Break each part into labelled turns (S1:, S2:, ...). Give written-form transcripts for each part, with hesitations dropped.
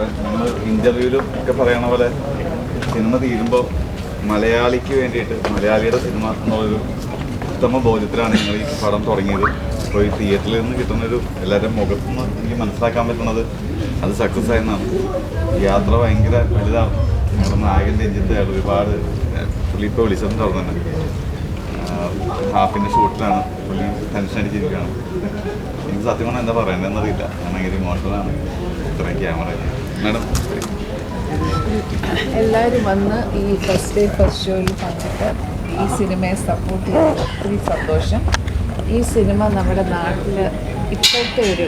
S1: നിങ്ങൾ ഇന്റർവ്യൂവിലും ഒക്കെ പറയണ പോലെ സിനിമ തീരുമ്പോൾ മലയാളിക്ക് വേണ്ടിയിട്ട് മലയാളിയുടെ സിനിമ എന്നുള്ളൊരു ഉത്തമ ബോധ്യത്തിലാണ് നിങ്ങൾ ഈ പടം തുടങ്ങിയത്. അപ്പോൾ ഈ തിയേറ്ററിൽ നിന്ന് കിട്ടുന്നൊരു എല്ലാവരും മുഖത്തു നിന്ന് എനിക്ക് മനസ്സിലാക്കാൻ പറ്റുന്നത് അത് സക്സസ് ആയെന്നാണ്. യാത്ര ഭയങ്കര വലുതാണ്. ഞങ്ങളുടെ നായകൻ്റെ രഞ്ജിത്ത് അയാൾ ഒരുപാട് പുള്ളി ഇപ്പോൾ വിളിച്ചിട്ടുണ്ടാവും തന്നെ. ഹാഫിൻ്റെ ഷൂട്ടിലാണ് പുള്ളി ടെൻഷൻ അടിച്ചിരിക്കുകയാണ്. എനിക്ക് സത്യം പറഞ്ഞാൽ എന്താ പറയേണ്ടതെന്നറിയില്ല. ഞാൻ ഭയങ്കര ഇമോഷണലാണ്. ഇത്രയും ക്യാമറ മാഡം
S2: എല്ലാവരും വന്ന് ഈ ഫസ്റ്റ് ഡേ ഫസ്റ്റ് ഷോയിൽ കണ്ടിട്ട് ഈ സിനിമയെ സപ്പോർട്ട് ചെയ്ത് ഒത്തിരി സന്തോഷം. ഈ സിനിമ നമ്മുടെ നാട്ടിൽ ഇപ്പോഴത്തെ ഒരു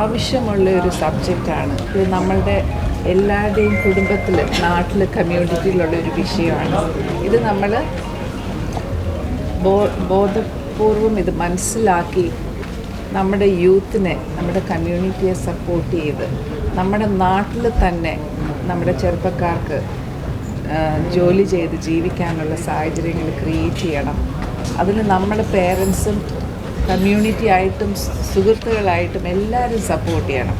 S2: ആവശ്യമുള്ള ഒരു സബ്ജക്റ്റാണ്. ഇത് നമ്മളുടെ എല്ലാവരുടെയും കുടുംബത്തിൽ നാട്ടിൽ കമ്മ്യൂണിറ്റിയിലുള്ള ഒരു വിഷയമാണ്. ഇത് നമ്മൾ ബോധപൂർവം ഇത് മനസ്സിലാക്കി നമ്മുടെ യൂത്തിനെ നമ്മുടെ കമ്മ്യൂണിറ്റിയെ സപ്പോർട്ട് ചെയ്ത് നമ്മുടെ നാട്ടിൽ തന്നെ നമ്മുടെ ചെറുപ്പക്കാർക്ക് ജോലി ചെയ്ത് ജീവിക്കാനുള്ള സാഹചര്യങ്ങൾ ക്രിയേറ്റ് ചെയ്യണം. അതിന് നമ്മുടെ പേരൻസും കമ്മ്യൂണിറ്റി ആയിട്ടും സുഹൃത്തുക്കളായിട്ടും എല്ലാവരും സപ്പോർട്ട് ചെയ്യണം.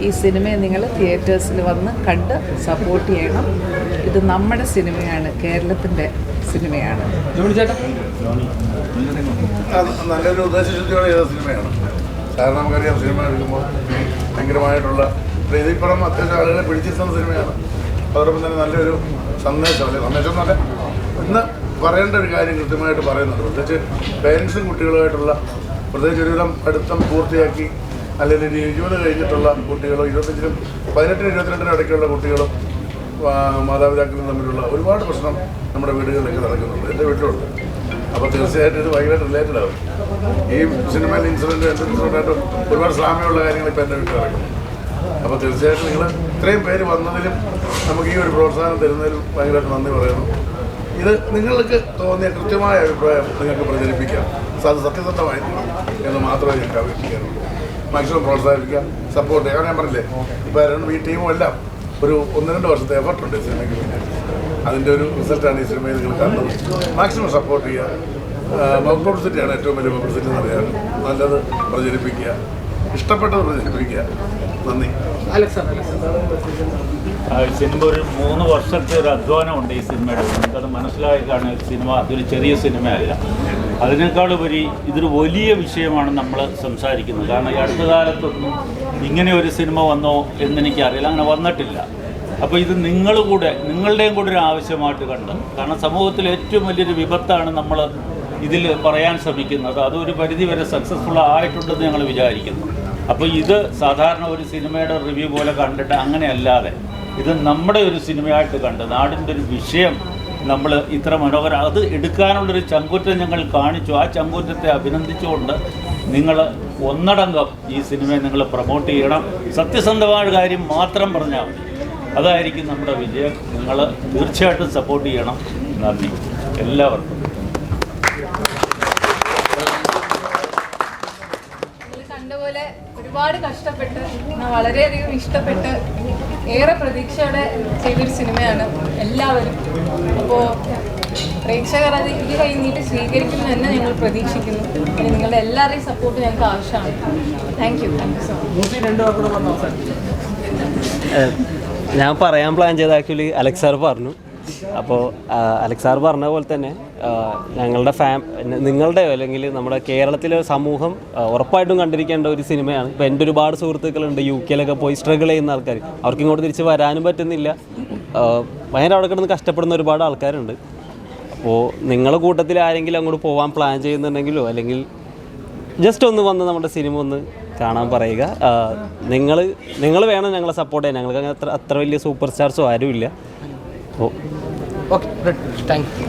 S2: ഈ സിനിമയെ നിങ്ങൾ തിയേറ്റേഴ്സിൽ വന്ന് കണ്ട് സപ്പോർട്ട് ചെയ്യണം. ഇത് നമ്മുടെ സിനിമയാണ്, കേരളത്തിൻ്റെ സിനിമയാണ്.
S3: നല്ലൊരു ഉദ്ദേശശുദ്ധിയോടെ ചെയ്ത സിനിമയാണ്. കാരണം നമുക്കറിയാം സിനിമ എടുക്കുമ്പോൾ ഭയങ്കരമായിട്ടുള്ള ഇതിപ്പുറം അത്യാവശ്യം ആളുകളെ പിടിച്ചിരുത്തുന്ന സിനിമയാണ്. അതോടൊപ്പം തന്നെ നല്ലൊരു സന്ദേശം എന്നല്ല ഇന്ന് പറയേണ്ട ഒരു കാര്യം കൃത്യമായിട്ട് പറയുന്നുണ്ട്. പ്രത്യേകിച്ച് പേരൻസും കുട്ടികളുമായിട്ടുള്ള പ്രത്യേകിച്ച് ഒരുവിധം പഠിത്തം പൂർത്തിയാക്കി അല്ലെങ്കിൽ 20 കഴിഞ്ഞിട്ടുള്ള കുട്ടികളോ 25-നും 18-നും 22-നും ഇടയ്ക്കുള്ള കുട്ടികളും മാതാപിതാക്കളും തമ്മിലുള്ള ഒരുപാട് പ്രശ്നം നമ്മുടെ വീടുകളിലൊക്കെ നടക്കുന്നുണ്ട്. എൻ്റെ വീട്ടിലുണ്ട്. അപ്പോൾ തീർച്ചയായിട്ടും ഇത് ഭയങ്കര റിലേറ്റഡ് ആവും. ഈ സിനിമയിൽ ഇൻസിഡൻറ്റായിട്ട് ഒരുപാട് സാമ്യമുള്ള കാര്യങ്ങൾ ഇപ്പോൾ എൻ്റെ വീട്ടിൽ നടക്കുന്നു. അപ്പോൾ തീർച്ചയായിട്ടും നിങ്ങൾ ഇത്രയും പേര് വന്നതിലും നമുക്ക് ഈ ഒരു പ്രോത്സാഹനം തരുന്നതിലും ഭയങ്കരമായിട്ട് നന്ദി പറയുന്നു. ഇത് നിങ്ങൾക്ക് തോന്നിയ കൃത്യമായ അഭിപ്രായം നിങ്ങൾക്ക് പ്രചരിപ്പിക്കാം. അത് സത്യസന്ധമായിരിക്കണം എന്ന് മാത്രമേ ഞങ്ങൾക്ക് അപേക്ഷിക്കാറുള്ളൂ. മാക്സിമം പ്രോത്സാഹിപ്പിക്കാം, സപ്പോർട്ട് ചെയ്യാൻ. ഞാൻ പറഞ്ഞില്ലേ, ഇപ്പോൾ ഈ ടീമും എല്ലാം ഒരു 1-2 വർഷത്തെ എഫർട്ടുണ്ട് സിനിമയ്ക്ക് പിന്നെ. അതിൻ്റെ ഒരു റിസൾട്ടാണ് ഈ സിനിമയിൽ നിങ്ങൾ കണ്ടത്. മാക്സിമം സപ്പോർട്ട് ചെയ്യുക. പബ്ലിസിറ്റിയാണ് ഏറ്റവും വലിയ പബ്ലിസിറ്റി എന്ന് പറയാൻ. നല്ലത് പ്രചരിപ്പിക്കുക, ഇഷ്ടപ്പെട്ടത് പ്രചരിപ്പിക്കുക. നന്ദി.
S4: സിനിമ ഒരു 3 വർഷത്തെ ഒരു അധ്വാനമുണ്ട് ഈ സിനിമയുടെ. നമുക്കത് മനസ്സിലായിക്കാണ് സിനിമ അതൊരു ചെറിയ സിനിമയല്ല. അതിനേക്കാളുപരി ഇതൊരു വലിയ വിഷയമാണ് നമ്മൾ സംസാരിക്കുന്നത്. കാരണം ഈ അടുത്ത കാലത്തൊന്നും ഇങ്ങനെ ഒരു സിനിമ വന്നോ എന്നെനിക്കറിയില്ല, അങ്ങനെ വന്നിട്ടില്ല. അപ്പോൾ ഇത് നിങ്ങളുടെയും കൂടെ ഒരു ആവശ്യമായിട്ട് കണ്ട്, കാരണം സമൂഹത്തിൽ ഏറ്റവും വലിയൊരു വിപത്താണ് നമ്മൾ ഇതിൽ പറയാൻ ശ്രമിക്കുന്നത്. അതൊരു പരിധിവരെ സക്സസ്ഫുൾ ആയിട്ടുണ്ടെന്ന് ഞങ്ങൾ വിചാരിക്കുന്നു. അപ്പോൾ ഇത് സാധാരണ ഒരു സിനിമയുടെ റിവ്യൂ പോലെ കണ്ടിട്ട് അങ്ങനെയല്ലാതെ ഇത് നമ്മുടെ ഒരു സിനിമയായിട്ട് കണ്ട് നാടിൻ്റെ ഒരു വിഷയം നമ്മൾ ഇത്ര മനോഹരം അത് എടുക്കാനുള്ളൊരു ചങ്കൂറ്റം ഞങ്ങൾ കാണിച്ചു. ആ ചങ്കൂറ്റത്തെ അഭിനന്ദിച്ചുകൊണ്ട് നിങ്ങൾ ഒന്നടങ്കം ഈ സിനിമയെ നിങ്ങൾ പ്രൊമോട്ട് ചെയ്യണം. സത്യസന്ധമായ കാര്യം മാത്രം പറഞ്ഞാൽ മതി. അതായിരിക്കും നമ്മുടെ വിജയം. നിങ്ങൾ തീർച്ചയായിട്ടും സപ്പോർട്ട് ചെയ്യണം. നന്ദി എല്ലാവർക്കും.
S5: കണ്ടപോലെ ഒരുപാട് കഷ്ടപ്പെട്ട് വളരെയധികം ഇഷ്ടപ്പെട്ട് ഏറെ പ്രതീക്ഷയോടെ ചെയ്തൊരു സിനിമയാണ് എല്ലാവരും. അപ്പോൾ പ്രേക്ഷകർ അത് ഇത് കഴിഞ്ഞിട്ട് സ്വീകരിക്കുന്നു തന്നെ ഞങ്ങൾ പ്രതീക്ഷിക്കുന്നു. പിന്നെ നിങ്ങളുടെ എല്ലാവരുടെയും സപ്പോർട്ട് ഞങ്ങൾക്ക് ആവശ്യമാണ്. Thank you so much.
S6: ഞാൻ പറയാൻ പ്ലാൻ ചെയ്ത ആക്ച്വലി അലക്സ് സാർ പറഞ്ഞു. അപ്പോൾ അലക്സ് സാർ പറഞ്ഞ പോലെ തന്നെ ഞങ്ങളുടെ നിങ്ങളുടെയോ അല്ലെങ്കിൽ നമ്മുടെ കേരളത്തിലെ സമൂഹം ഉറപ്പായിട്ടും കണ്ടിരിക്കേണ്ട ഒരു സിനിമയാണ്. ഇപ്പോൾ എൻ്റെ ഒരുപാട് സുഹൃത്തുക്കളുണ്ട് UK-ലൊക്കെ പോയി സ്ട്രഗിൾ ചെയ്യുന്ന ആൾക്കാർ. അവർക്ക് ഇങ്ങോട്ട് തിരിച്ച് വരാനും പറ്റുന്നില്ല. ഭയങ്കര അവിടെ കിടന്ന് കഷ്ടപ്പെടുന്ന ഒരുപാട് ആൾക്കാരുണ്ട്. അപ്പോൾ നിങ്ങളുടെ കൂട്ടത്തിൽ ആരെങ്കിലും അങ്ങോട്ട് പോകാൻ പ്ലാൻ ചെയ്യുന്നുണ്ടെങ്കിലോ അല്ലെങ്കിൽ ജസ്റ്റ് ഒന്ന് വന്ന് നമ്മുടെ സിനിമ ഒന്ന് കാണാൻ പറയുക. നിങ്ങൾ വേണം ഞങ്ങളെ സപ്പോർട്ട് ചെയ്യാൻ. ഞങ്ങൾക്ക് അത്ര വലിയ സൂപ്പർ സ്റ്റാർസോ ആരുമില്ല. അപ്പോൾ
S7: ഓക്കെ, താങ്ക് യു.